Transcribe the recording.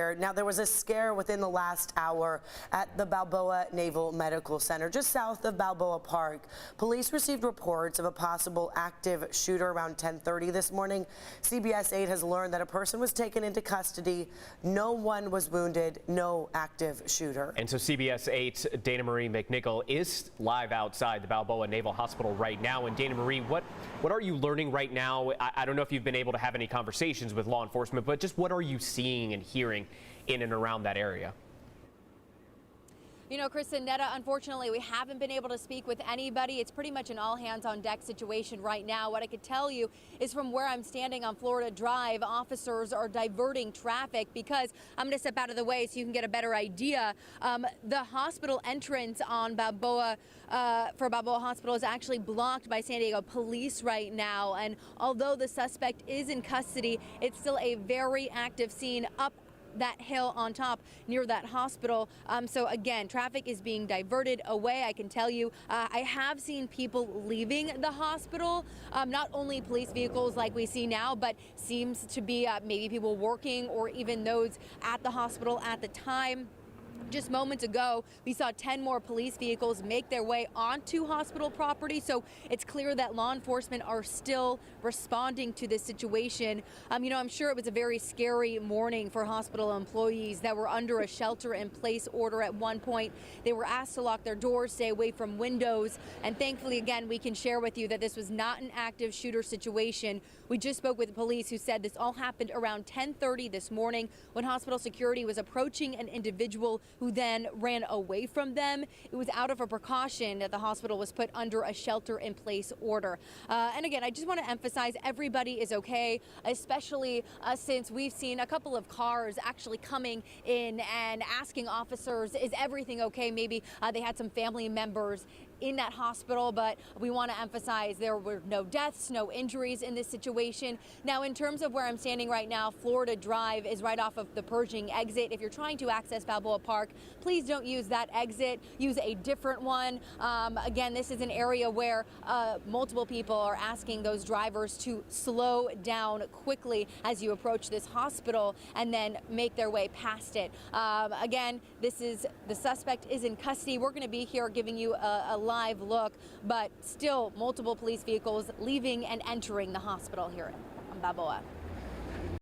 Now, there was a scare within the last hour at the Balboa Naval Medical Center, just south of Balboa Park. Police received reports of a possible active shooter around 10:30 this morning. CBS 8 has learned that a person was taken into custody. No one was wounded, no active shooter. And so CBS 8's Dana Marie McNichol is live outside the Balboa Naval Hospital right now. And Dana Marie, what are you learning right now? I don't know if you've been able to have any conversations with law enforcement, but just what are you seeing and hearing in and around that area? You know, Chris and Netta, unfortunately, we haven't been able to speak with anybody. It's pretty much an all hands on deck situation right now. What I could tell you is from where I'm standing on Florida Drive, officers are diverting traffic because I'm going to step out of the way so you can get a better idea. The hospital entrance on Balboa for Balboa Hospital is actually blocked by San Diego police right now. And although the suspect is in custody, it's still a very active scene up that hill on top near that hospital. So again, traffic is being diverted away. I can tell you, I have seen people leaving the hospital, not only police vehicles like we see now, but seems to be maybe people working or even those at the hospital at the time. Just moments ago, we saw 10 more police vehicles make their way onto hospital property. So it's clear that law enforcement are still responding to this situation. You know, I'm sure it was a very scary morning for hospital employees that were under a shelter-in-place order at one point. They were asked to lock their doors, stay away from windows. And thankfully, again, we can share with you that this was not an active shooter situation. We just spoke with the police who said this all happened around 10:30 this morning when hospital security was approaching an individual who then ran away from them. It was out of a precaution that the hospital was put under a shelter-in-place order. And again, I just want to emphasize everybody is okay, especially since we've seen a couple of cars actually coming in and asking officers, is everything okay? Maybe they had some family members in that hospital, but we want to emphasize there were no deaths, no injuries in this situation. Now, in terms of where I'm standing right now, Florida Drive is right off of the Pershing exit. If you're trying to access Balboa Park, please don't use that exit. Use a different one. Again, this is an area where multiple people are asking those drivers to slow down quickly as you approach this hospital and then make their way past it. Again, the suspect is in custody. We're going to be here giving you a live look, but still multiple police vehicles leaving and entering the hospital here in Balboa.